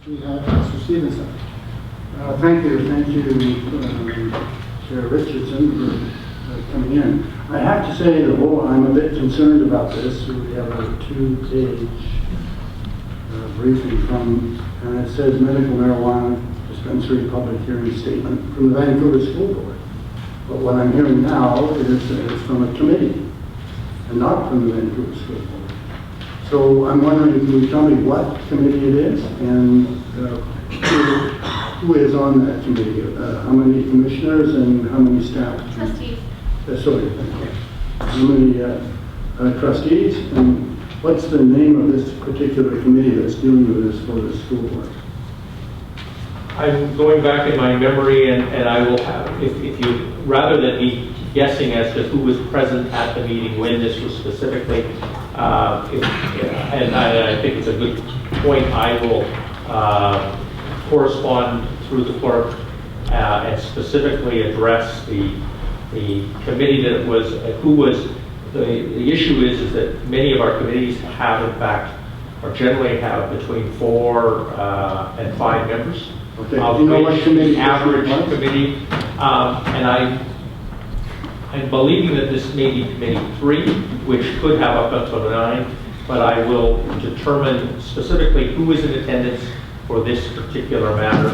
We have Mr. Stevenson. Thank you, Chair Richardson, for coming in. I have to say, I'm a bit concerned about this. We have a 2-page briefing and it says medical marijuana dispensary public hearing statement from the Vancouver School Board. But what I'm hearing now is it's from a committee and not from the Vancouver School Board. So I'm wondering, can you tell me what committee it is and who is on that committee? How many commissioners and how many staff? Trustees. Sorry, thank you. How many trustees? And what's the name of this particular committee that's dealing with this for the school board? I'm going back in my memory, and I will have, if you, rather than me guessing as to who was present at the meeting when this was specifically, and I think it's a good point, I will correspond through the clerk and specifically address the committee that was, who was, the issue is that many of our committees have in fact, or generally have between 4 and 5 members. Okay. Do you know what committee? Average committee, and I'm believing that this may be committee 3, which could have up until 9, but I will determine specifically who is in attendance for this particular matter,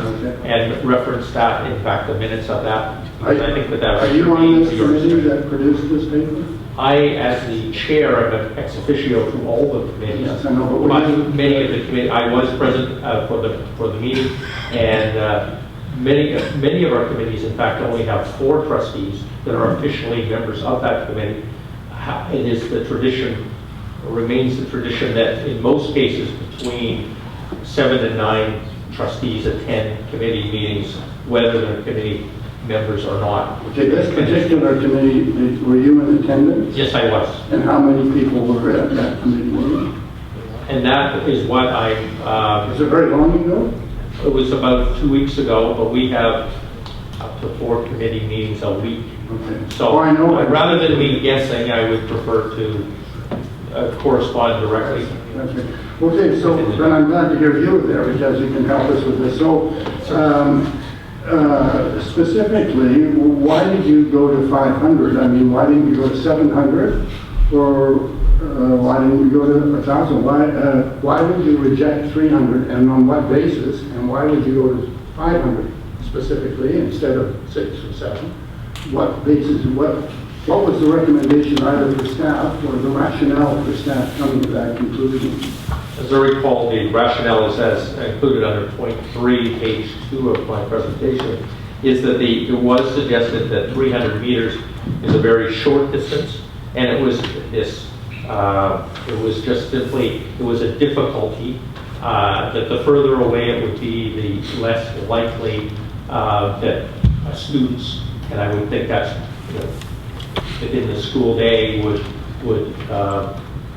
and reference that, in fact, the minutes of that. I think that are you on this committee that produced this paper? I, as the chair, am ex officio to all the committees. Yes, I know, but many of the committees, I was present for the meeting, and many of our committees, in fact, only have 4 trustees that are officially members of that committee. It is the tradition, remains the tradition, that in most cases between 7 and 9 trustees attend committee meetings, whether they're committee members or not. Okay, this particular committee, were you in attendance? Yes, I was. And how many people were at that committee meeting? And that is what Was it very long ago? It was about 2 weeks ago, but we have up to 4 committee meetings a week. Okay. So rather than me guessing, I would prefer to correspond directly. Okay, so then I'm glad to hear you there because you can help us with this. So, specifically, why did you go to 500? I mean, why didn't you go to 700? Or why didn't you go to 1,000? Why would you reject 300, and on what basis? And why would you go to 500 specifically instead of 6 or 7? What basis? What was the recommendation either for staff or the rationale for staff coming to that conclusion? As I recall, the rationale is as included under point 3, page 2 of my presentation, is that it was suggested that 300 meters is a very short distance, and it was this. It was just simply, it was a difficulty that the further away it would be, the less likely that students, and I would think that's, within the school day, would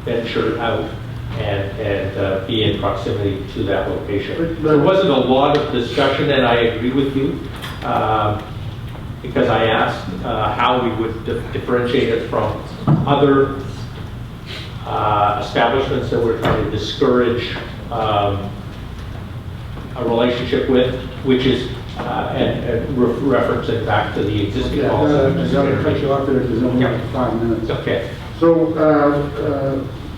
venture out and be in proximity to that location. There wasn't a lot of discussion, and I agree with you, because I asked how we would differentiate it from other establishments that we're trying to discourage a relationship with, which is referencing back to the existing policy. I'm going to cut you off there because only have 5 minutes. Okay. So,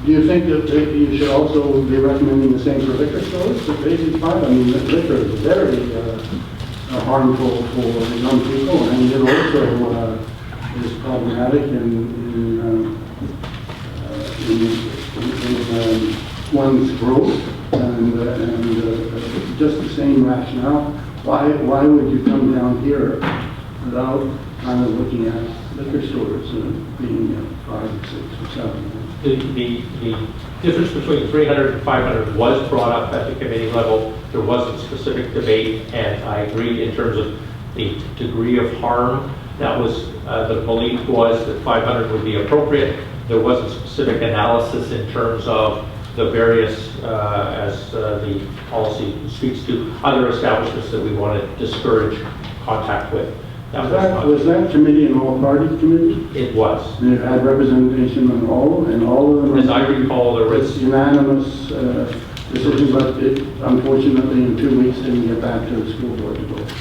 do you think that you should also be recommending the same for liquor stores? The basic part, I mean, liquor is very harmful for young people, and it also is problematic in one's growth, and just the same rationale. Why would you come down here without kind of looking at liquor stores being 5, 6, or 7? The difference between 300 and 500 was brought up at the committee level. There wasn't specific debate, and I agree in terms of the degree of harm. That was, the belief was that 500 would be appropriate. There wasn't specific analysis in terms of the various, as the policy speaks to, other establishments that we want to discourage contact with. Was that committee an all-party committee? It was. And it had representation on all of them? As I recall, there was unanimous decision, but it, unfortunately, in 2 weeks, didn't get back to the school board to vote.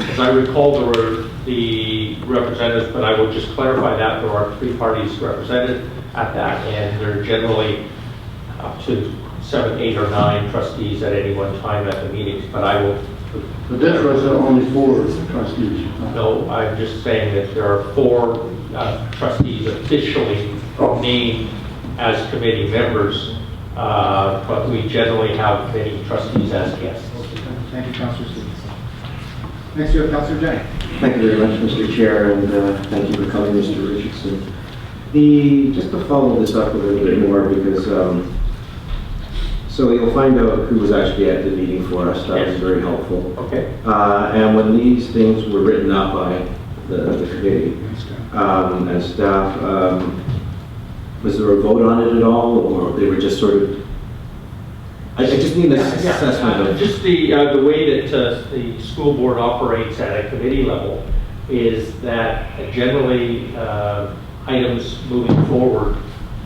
As I recall, there were the representatives, but I will just clarify that there are 3 parties represented at that, and there are generally up to 7, 8, or 9 trustees at any one time at the meetings, but I will... But this was only 4 trustees. No, I'm just saying that there are 4 trustees officially named as committee members, but we generally have many trustees as guests. Thank you, Councillor Stevenson. Next, you have Councillor Jang. Thank you very much, Mr. Chair, and thank you for coming, Mr. Richardson. Just to follow this up a little bit more, because so you'll find out who was actually at the meeting for us. That was very helpful. Okay. And when these things were written up by the committee and staff, was there a vote on it at all, or they were just sort of? I just need an assessment of just the way that the school board operates at a committee level is that generally items moving forward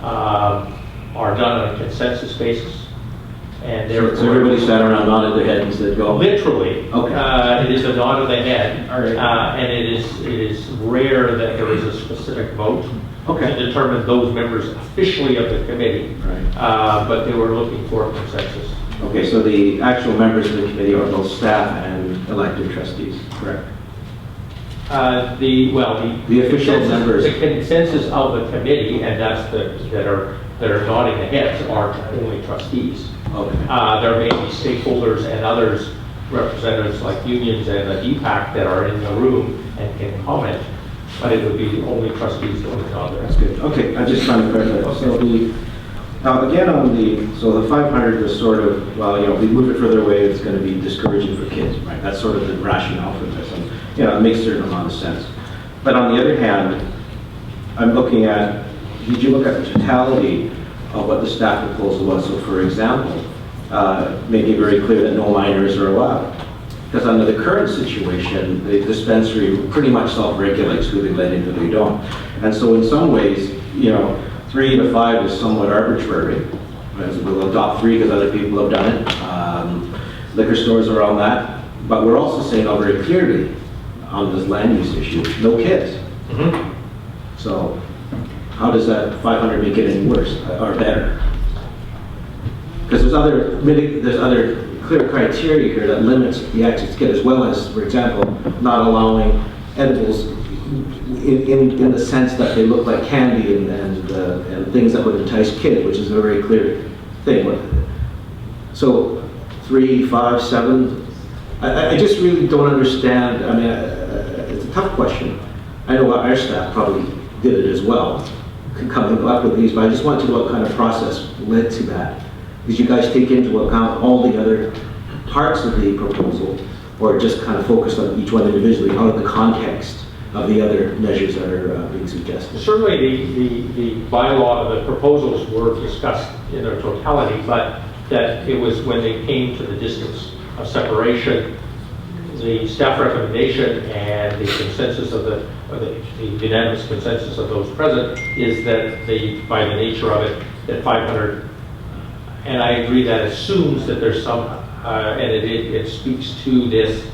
are done on a consensus basis. And So everybody sat around, nodded their head and said, go. Literally. Okay. It is a nod of the head. All right. And it is rare that there is a specific vote Okay. to determine those members officially of the committee. Right. But they were looking for a consensus. Okay, so the actual members of the committee are both staff and elected trustees, correct? The official consensus- members. The consensus of the committee, and that's that are nodding their heads, are only trustees. Okay. There may be stakeholders and others, representatives like unions and the DPAC that are in the room and can comment, but it would be only trustees going to nod their That's heads. good. Okay, I just trying to clarify. So again on so the 500 was sort of, well, you know, if we move it further away, it's going to be discouraging for kids, right? That's sort of the rationale for this, and you know, it makes a certain amount of sense. But on the other hand, I'm looking at, did you look at the totality of what the staff proposal was? So for example, make it very clear that no minors are allowed. Because under the current situation, the dispensary pretty much self-regulates who they let in, who they don't. And so in some ways, you know, 3 to 5 is somewhat arbitrary. We'll adopt 3 because other people have done it. Liquor stores are on that. But we're also saying now very clearly on this land use issue, no kids. Mhm. So how does that 500 make it any worse or better? Because there's other clear criteria here that limits the access to kids, as well as, for example, not allowing edibles in the sense that they look like candy and things that would entice kids, which is a very clear thing. So 3, 5, 7, I just really don't understand. I mean, it's a tough question. I know our staff probably did it as well, coming up with these, but I just want to know what kind of process led to that. Did you guys take into account all the other parts of the proposal, or just kind of focused on each one individually out of the context of the other measures that are being suggested? Certainly the bylaw, the proposals were discussed in their totality, but that it was when they came to the distance of separation, the staff recommendation and the consensus of the unanimous consensus of those present is that by the nature of it, that 500, and I agree that assumes that there's some, and it speaks to this,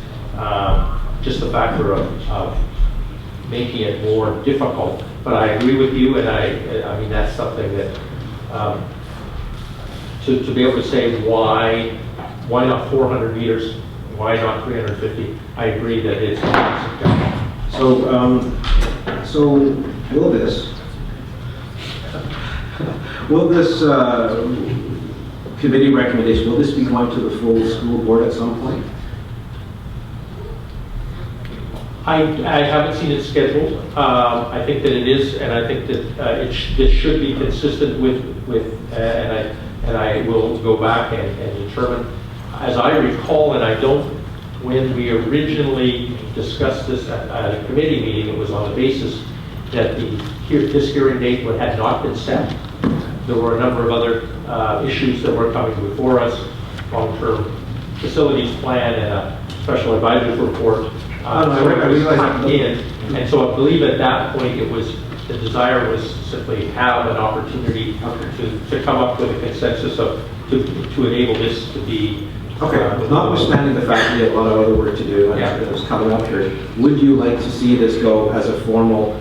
just the factor of making it more difficult. But I agree with you, and I mean, that's something that, to be able to say why not 400 meters, why not 350? I agree that it's subjective. So will this committee recommendation, will this be going to the full school board at some point? I haven't seen it scheduled. I think that it is, and I think that this should be consistent with and I will go back and determine. As I recall, and I don't, when we originally discussed this at a committee meeting, it was on the basis that this hearing date had not been set. There were a number of other issues that were coming before us, long-term facilities plan and a special advisor's report. And so I believe at that point the desire was simply have an opportunity to come up with a consensus of to enable this to be. Okay, notwithstanding the fact that you have a lot of other work to do and Yeah. it's coming up here, would you like to see this go as a formal